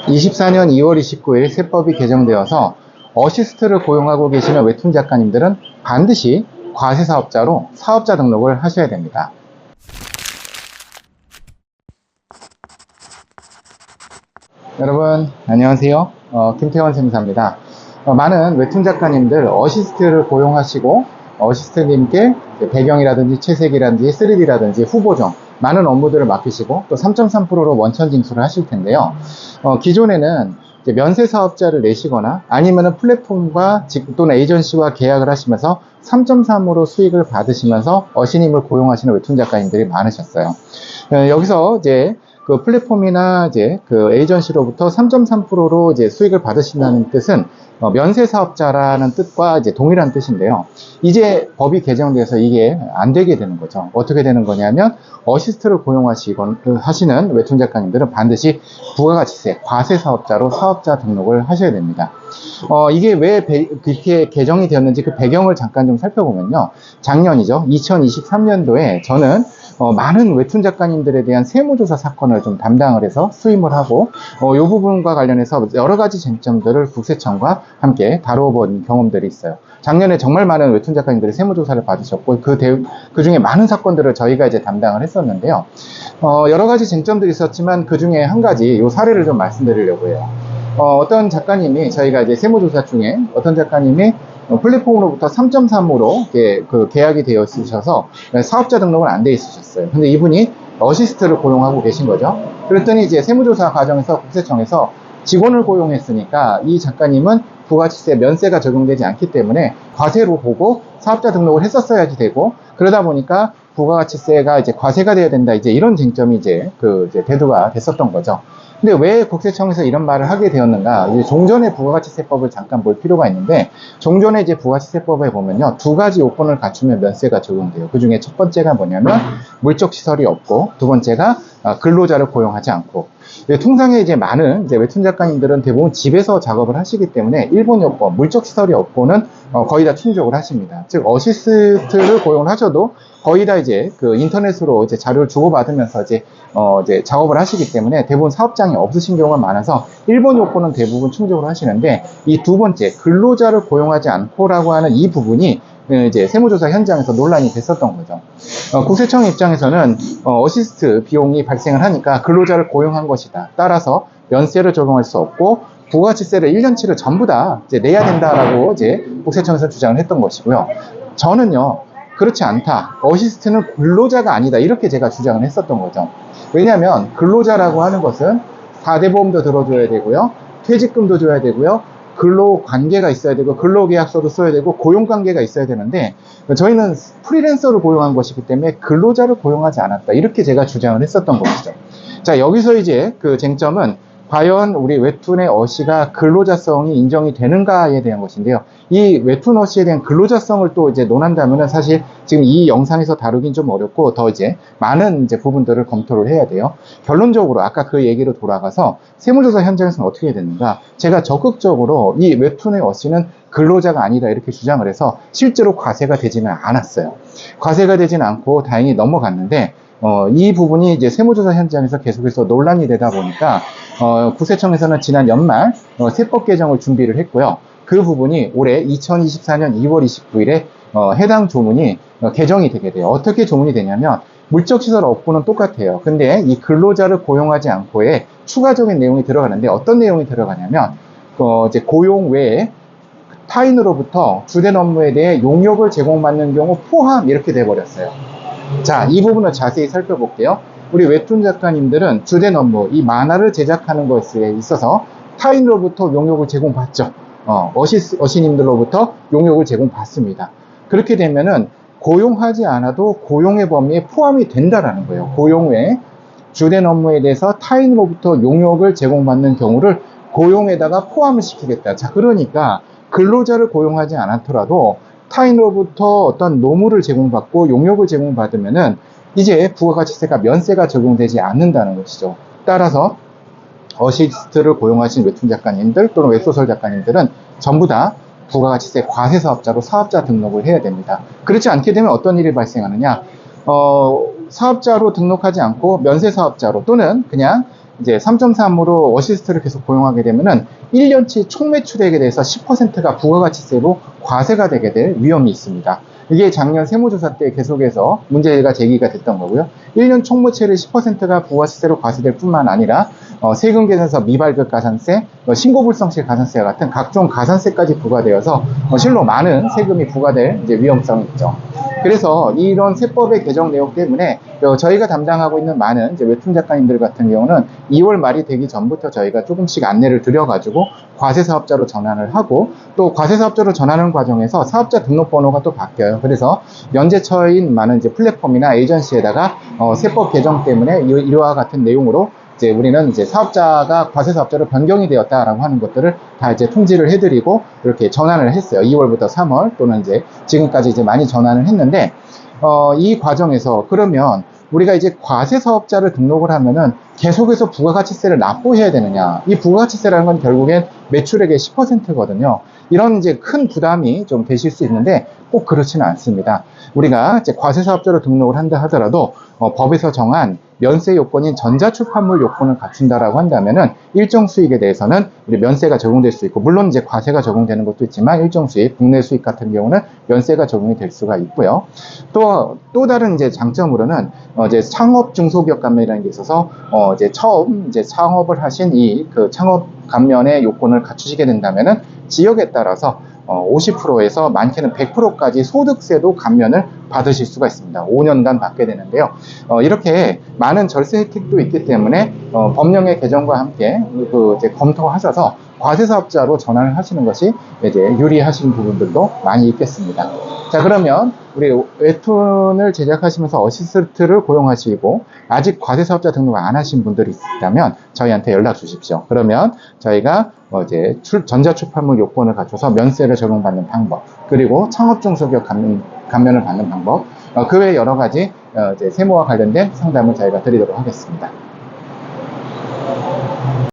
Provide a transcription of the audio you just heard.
24년 2월 29일 세법이 개정되어서 어시스트를 고용하고 계시는 웹툰 작가님들은 반드시 과세사업자로 사업자 등록을 하셔야 됩니다. 여러분 안녕하세요. 김태원 쌤사입니다. 많은 웹툰 작가님들 어시스트를 고용하시고 어시스트님께 배경이라든지 채색이라든지 3D라든지 후보정 많은 업무들을 맡기시고 또 3.3%로 원천 징수를 하실 텐데요. 기존에는 면세 사업자를 내시거나 아니면은 플랫폼과 또는 에이전시와 계약을 하시면서 3.3으로 수익을 받으시면서 어시님을 고용하시는 웹툰 작가님들이 많으셨어요. 여기서 이제 그 플랫폼이나 이제 그 에이전시로부터 3.3%로 이제 수익을 받으신다는 뜻은 면세 사업자라는 뜻과 이제 동일한 뜻인데요. 이제 법이 개정돼서 이게 안 되게 되는 거죠. 어떻게 되는 거냐면 어시스트를 하시는 웹툰 작가님들은 반드시 부가가치세, 과세 사업자로 사업자 등록을 하셔야 됩니다. 이게 왜 그렇게 개정이 되었는지 그 배경을 잠깐 좀 살펴보면요. 작년이죠. 2023년도에 저는 많은 웹툰 작가님들에 대한 세무조사 사건을 좀 담당을 해서 수임을 하고 이 부분과 관련해서 여러 가지 쟁점들을 국세청과 함께 다뤄본 경험들이 있어요. 작년에 정말 많은 웹툰 작가님들이 세무조사를 받으셨고 그 중에 많은 사건들을 저희가 이제 담당을 했었는데요. 여러 가지 쟁점들이 있었지만 그 중에 한 가지 이 사례를 좀 말씀드리려고 해요. 어떤 작가님이 저희가 이제 세무조사 중에 어떤 작가님이 플랫폼으로부터 3.3으로 그 계약이 되어 있으셔서 사업자 등록은 안 돼 있으셨어요. 근데 이분이 어시스트를 고용하고 계신 거죠. 그랬더니 이제 세무조사 과정에서 국세청에서 직원을 고용했으니까 이 작가님은 부가치세 면세가 적용되지 않기 때문에 과세로 보고 사업자 등록을 했었어야지 되고, 그러다 보니까 부가가치세가 이제 과세가 돼야 된다, 이제 이런 쟁점이 이제 대두가 됐었던 거죠. 근데 왜 국세청에서 이런 말을 하게 되었는가? 이제 종전의 부가가치세법을 잠깐 볼 필요가 있는데, 종전의 이제 부가가치세법에 보면요, 두 가지 요건을 갖추면 면세가 적용돼요. 그 중에 첫 번째가 뭐냐면 물적 시설이 없고, 두 번째가 근로자를 고용하지 않고. 통상에 이제 많은 웹툰 작가님들은 대부분 집에서 작업을 하시기 때문에 일본 요건, 물적 시설이 없고는 거의 다 충족을 하십니다. 즉 어시스트를 고용을 하셔도 거의 다 이제 그 인터넷으로 이제 자료를 주고받으면서 이제 작업을 하시기 때문에 대부분 사업장이 없으신 경우가 많아서 일본 요건은 대부분 충족을 하시는데, 이 두 번째 근로자를 고용하지 않고라고 하는 이 부분이 이제 세무조사 현장에서 논란이 됐었던 거죠. 국세청 입장에서는 어시스트 비용이 발생을 하니까 근로자를 고용한 것이다. 따라서 면세를 적용할 수 없고 부가가치세를 1년치를 전부 다 이제 내야 된다라고 이제 국세청에서 주장을 했던 것이고요. 저는요, 그렇지 않다. 어시스트는 근로자가 아니다. 이렇게 제가 주장을 했었던 거죠. 왜냐하면 근로자라고 하는 것은 4대 보험도 들어줘야 되고요. 퇴직금도 줘야 되고요. 근로관계가 있어야 되고 근로계약서도 써야 되고 고용관계가 있어야 되는데, 저희는 프리랜서를 고용한 것이기 때문에 근로자를 고용하지 않았다. 이렇게 제가 주장을 했었던 것이죠. 자, 여기서 이제 그 쟁점은 과연 우리 웹툰의 어시가 근로자성이 인정이 되는가에 대한 것인데요. 이 웹툰 어시에 대한 근로자성을 또 이제 논한다면은 사실 지금 이 영상에서 다루긴 좀 어렵고 더 이제 많은 이제 부분들을 검토를 해야 돼요. 결론적으로 아까 그 얘기로 돌아가서 세무조사 현장에서는 어떻게 해야 되는가? 제가 적극적으로 이 웹툰의 어시는 근로자가 아니다 이렇게 주장을 해서 실제로 과세가 되지는 않았어요. 과세가 되지는 않고 다행히 넘어갔는데, 이 부분이 이제 세무조사 현장에서 계속해서 논란이 되다 보니까 국세청에서는 지난 연말 세법 개정을 준비를 했고요. 그 부분이 올해 2024년 2월 29일에 해당 조문이 개정이 되게 돼요. 어떻게 조문이 되냐면 물적시설 없고는 똑같아요. 근데 이 근로자를 고용하지 않고의 추가적인 내용이 들어가는데, 어떤 내용이 들어가냐면 이제 고용 외에 타인으로부터 주된 업무에 대해 용역을 제공받는 경우 포함, 이렇게 돼버렸어요. 자, 이 부분을 자세히 살펴볼게요. 우리 웹툰 작가님들은 주된 업무, 이 만화를 제작하는 것에 있어서 타인으로부터 용역을 제공받죠. 어시님들로부터 용역을 제공받습니다. 그렇게 되면은 고용하지 않아도 고용의 범위에 포함이 된다라는 거예요. 고용 외에 주된 업무에 대해서 타인으로부터 용역을 제공받는 경우를 고용에다가 포함을 시키겠다. 자, 그러니까 근로자를 고용하지 않았더라도 타인으로부터 어떤 노무를 제공받고 용역을 제공받으면은 이제 부가가치세가 면세가 적용되지 않는다는 것이죠. 따라서 어시스트를 고용하신 웹툰 작가님들 또는 웹소설 작가님들은 전부 다 부가가치세 과세사업자로 사업자 등록을 해야 됩니다. 그렇지 않게 되면 어떤 일이 발생하느냐? 사업자로 등록하지 않고 면세 사업자로 또는 그냥 이제 3.3으로 어시스트를 계속 고용하게 되면은 1년치 총 매출액에 대해서 10%가 부가가치세로 과세가 되게 될 위험이 있습니다. 이게 작년 세무조사 때 계속해서 문제가 제기가 됐던 거고요. 1년 총 매출의 10%가 부가가치세로 과세될 뿐만 아니라 세금 계산서 미발급 가산세, 신고불성실 가산세 같은 각종 가산세까지 부과되어서 실로 많은 세금이 부과될 이제 위험성이 있죠. 그래서 이런 세법의 개정 내용 때문에 저희가 담당하고 있는 많은 이제 웹툰 작가님들 같은 경우는 2월 말이 되기 전부터 저희가 조금씩 안내를 드려가지고 과세사업자로 전환을 하고 또 과세사업자로 전환하는 과정에서 사업자 등록번호가 또 바뀌어요. 그래서 연재처인 많은 이제 플랫폼이나 에이전시에다가 세법 개정 때문에 이와 같은 내용으로 이제 우리는 이제 사업자가 과세사업자로 변경이 되었다라고 하는 것들을 다 이제 통지를 해드리고 이렇게 전환을 했어요. 2월부터 3월 또는 이제 지금까지 이제 많이 전환을 했는데 이 과정에서 그러면 우리가 이제 과세사업자를 등록을 하면은 계속해서 부가가치세를 납부해야 되느냐? 이 부가가치세라는 건 결국엔 매출액의 10%거든요. 이런 이제 큰 부담이 좀 되실 수 있는데 꼭 그렇지는 않습니다. 우리가 이제 과세사업자로 등록을 한다 하더라도 법에서 정한 면세 요건인 전자출판물 요건을 갖춘다라고 한다면은 일정 수익에 대해서는 우리 면세가 적용될 수 있고, 물론 이제 과세가 적용되는 것도 있지만 일정 수익, 국내 수익 같은 경우는 면세가 적용이 될 수가 있고요. 또 다른 이제 장점으로는 이제 창업 중소기업 감면이라는 게 있어서 이제 처음 이제 창업을 하신 이 그 창업 감면의 요건을 갖추시게 된다면은 지역에 따라서 50%에서 많게는 100%까지 소득세도 감면을 받으실 수가 있습니다. 5년간 받게 되는데요. 이렇게 많은 절세 혜택도 있기 때문에 법령의 개정과 함께 이제 검토하셔서 과세사업자로 전환을 하시는 것이 이제 유리하신 부분들도 많이 있겠습니다. 자, 그러면 우리 웹툰을 제작하시면서 어시스트를 고용하시고 아직 과세사업자 등록을 안 하신 분들이 있다면 저희한테 연락 주십시오. 그러면 저희가 이제 전자출판물 요건을 갖춰서 면세를 적용받는 방법, 그리고 창업중소기업 감면을 받는 방법, 그 외 여러 가지 이제 세무와 관련된 상담을 저희가 드리도록 하겠습니다.